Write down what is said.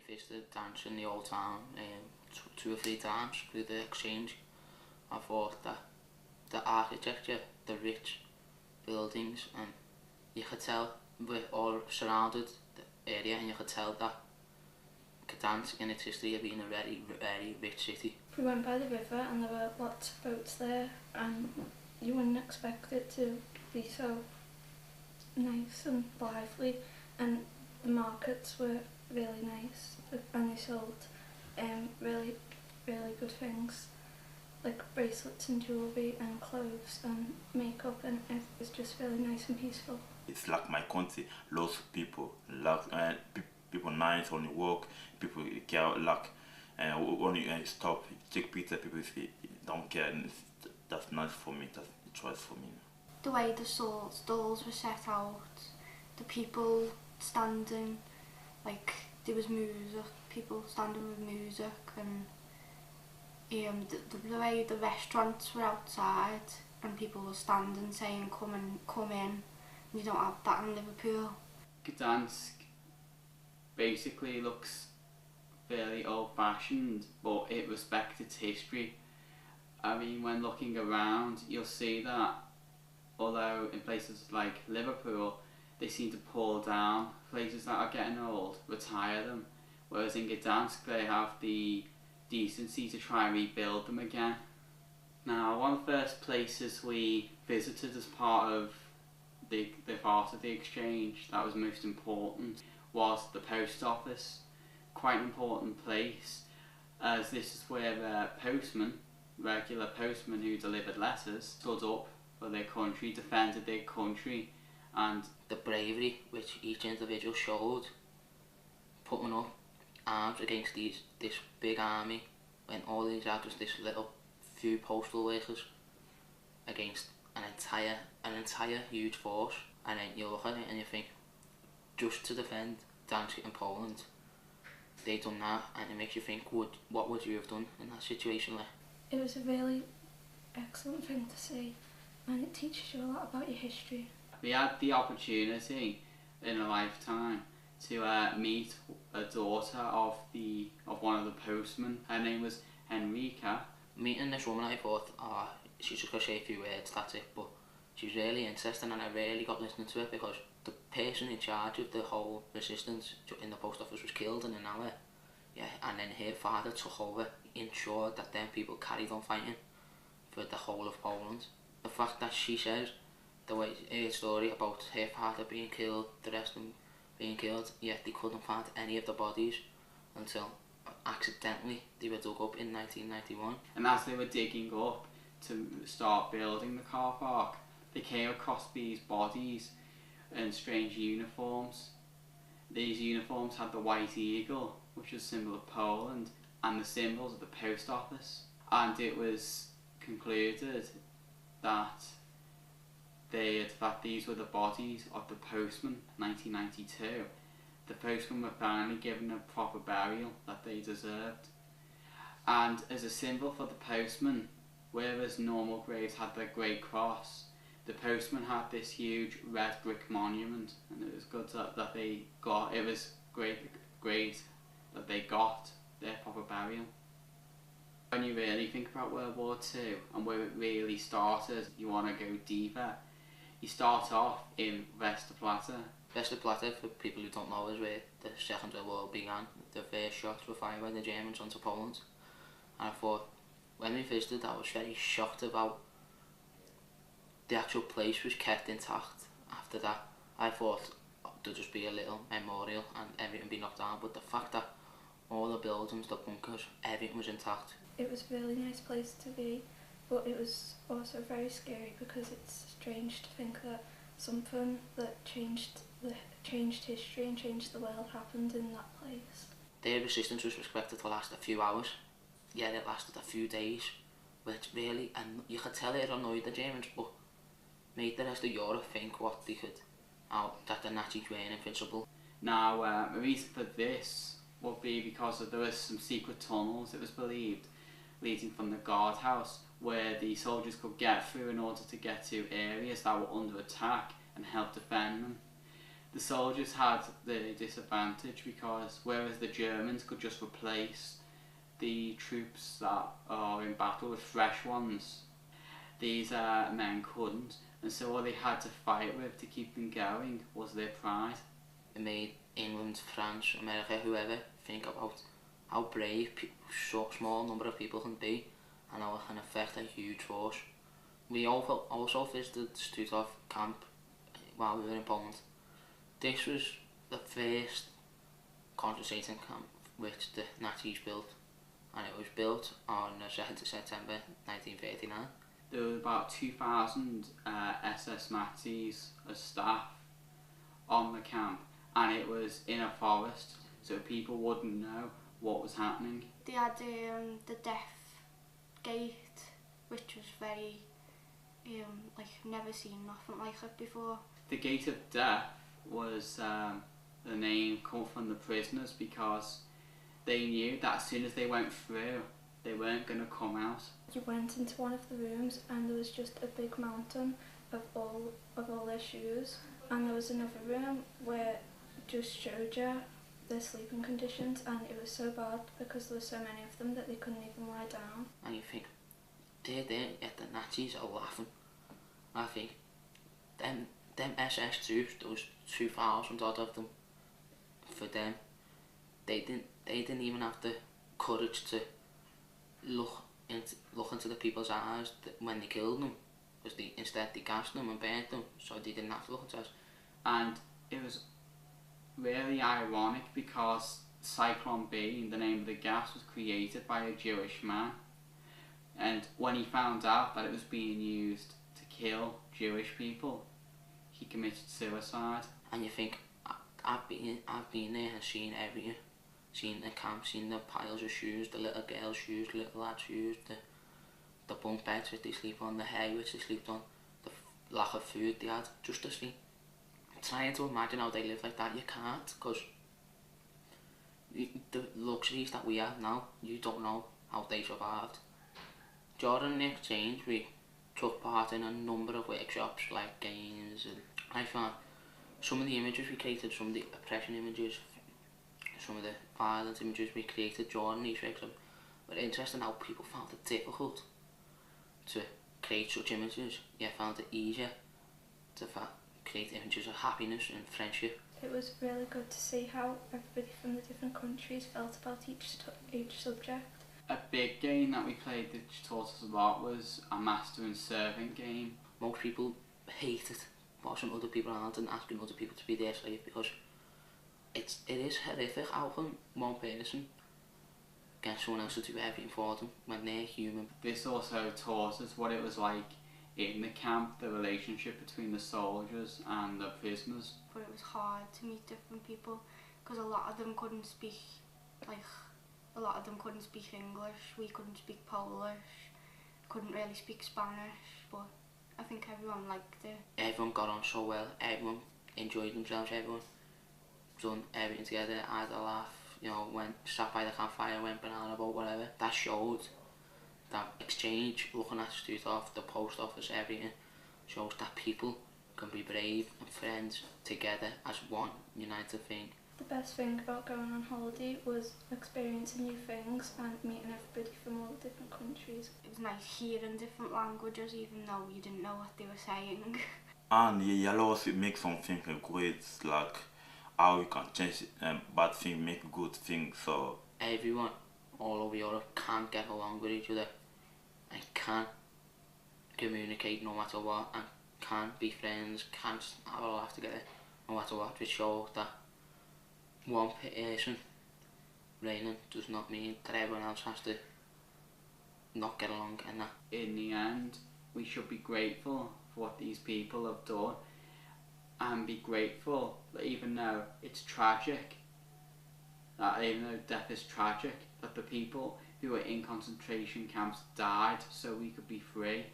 visited Gdansk in the old town two or three times through the exchange. I thought that the architecture, the rich buildings, and you could tell we're all surrounded the area, and you could tell that Gdansk in its history had been a very, very rich city. We went by the river and there were lots of boats there, and you wouldn't expect it to be so nice and lively, and the markets were really nice and they sold really, really good things like bracelets and jewellery and clothes and makeup, and it was just really nice and peaceful. It's like my country, lots of people, people nice on the work, people care, like only stop, take picture, people don't care, and that's nice for me, that's a choice for me. The way the stalls were set out, the people standing, like there was music, people standing with music, and the way the restaurants were outside and people were standing saying come in. You don't have that in Liverpool. Gdansk basically looks fairly old-fashioned, but it respects its history. I mean, when looking around, you'll see that although in places like Liverpool they seem to pull down places that are getting old, retire them, whereas in Gdansk they have the decency to try and rebuild them again. Now, one of the first places we visited as part of the exchange that was most important was the post office. Quite an important place, as this is where the regular postmen who delivered letters, stood up for their country, defended their country, and the bravery which each individual showed, putting up arms against this big army, when all these are just this little few postal workers against an entire huge force. And then you look at it and you think, just to defend Gdansk in Poland, they done that, and it makes you think, what would you have done in that situation? Like, it was a really excellent thing to see, and it teaches you a lot about your history. We had the opportunity in a lifetime to meet a daughter of one of the postmen. Her name was Henrika. Meeting this woman, I thought, she's just going to say a few words, that's it, but she's really interesting, and I really got listening to it, because the person in charge of the whole resistance in the post office was killed in an hour, and then her father took over, ensured that then people carried on fighting for the whole of Poland. The fact that she says, the way her story about her father being killed, the rest of them being killed, yet they couldn't find any of the bodies until accidentally they were dug up in 1991. And as they were digging up to start building the car park, they came across these bodies in strange uniforms. These uniforms had the white eagle, which was a symbol of Poland, and the symbols of the post office. And it was concluded that these were the bodies of the postmen. 1992. The postmen were finally given a proper burial that they deserved. And as a symbol for the postmen, whereas normal graves had their great cross, the postmen had this huge red brick monument, and it was good that they got, it was great that they got their proper burial. When you really think about World War II and where it really started, you want to go deeper. You start off in Westerplatte. Westerplatte, for people who don't know, is where the Second World War began. The first shots were fired by the Germans onto Poland. And I thought, when we visited, I was very shocked about the actual place was kept intact. After that, I thought there'd just be a little memorial and everything be knocked down, but the fact that all the buildings, the bunkers, everything was intact. It was a really nice place to be, but it was also very scary, because it's strange to think that something that changed history and changed the world happened in that place. Their resistance was expected to last a few hours, yet it lasted a few days, which really, and you could tell it annoyed the Germans, but made the rest of Europe think what they could, that the Nazis weren't invincible. Now, the reason for this would be because there was some secret tunnels, it was believed, leading from the guardhouse, where the soldiers could get through in order to get to areas that were under attack and help defend them. The soldiers had the disadvantage because whereas the Germans could just replace the troops that are in battle with fresh ones, these men couldn't, and so all they had to fight with to keep them going was their pride. It made England, France, America, whoever think about how brave so small number of people can be and how it can affect a huge force. We also visited Stutthof camp while we were in Poland. This was the first concentration camp which the Nazis built, and it was built on the 2nd of September 1939. There were about 2,000 SS Nazis as staff on the camp, and it was in a forest, so people wouldn't know what was happening. They had the death gate, which was very, like, never seen nothing like it before. The Gate of Death was the name come from the prisoners because they knew that as soon as they went through, they weren't going to come out. You went into one of the rooms and there was just a big mountain of all their shoes, and there was another room where it just showed you their sleeping conditions, and it was so bad because there were so many of them that they couldn't even lie down. And you think, they're there, yet the Nazis are laughing. I think, them SS troops, there was 2,000 odd of them, for them, they didn't even have the courage to look into the people's eyes when they killed them, because instead they gassed them and burnt them, so they didn't have to look into us. And it was really ironic because Cyclone B, the name of the gas, was created by a Jewish man, and when he found out that it was being used to kill Jewish people, he committed suicide. And you think, I've been there and seen everything. Seen the camp, seen the piles of shoes, the little girls' shoes, little lads' shoes, the bunk beds which they sleep on, the hay which they slept on, the lack of food they had just to sleep. Trying to imagine how they live like that, you can't, because the luxuries that we have now, you don't know how they survived. During the exchange, we took part in a number of workshops like games, and I found some of the images we created, some of the oppression images, some of the violent images we created during these workshops were interesting. How people found it difficult to create such images, yet found it easier to create images of happiness and friendship. It was really good to see how everybody from the different countries felt about each subject. A big game that we played which taught us a lot was a master and servant game. Most people hated bossing other people around and asking other people to be their slave, because it is horrific how can one person get someone else to do everything for them when they're human. This also taught us what it was like in the camp, the relationship between the soldiers and the prisoners. But it was hard to meet different people because a lot of them couldn't speak, English, we couldn't speak Polish, couldn't really speak Spanish, but I think everyone liked it. Everyone got on so well, everyone enjoyed themselves, everyone done everything together, had a laugh, went sat by the campfire, went banana boat, whatever. That showed that exchange, looking at Stutthof, the post office, everything, shows that people can be brave and friends together as one united thing. The best thing about going on holiday was experiencing new things and meeting everybody from all the different countries. It was nice hearing different languages even though you didn't know what they were saying. And you also make something great, like how you can change bad thing, make good things. So everyone all over Europe can't get along with each other and can't communicate no matter what, and can't be friends, can't have a laugh together no matter what, which shows that one person raining does not mean that everyone else has to not get along, and that. In the end, we should be grateful for what these people have done, and be grateful that even though it's tragic, that even though death is tragic, that the people who were in concentration camps died so we could be free.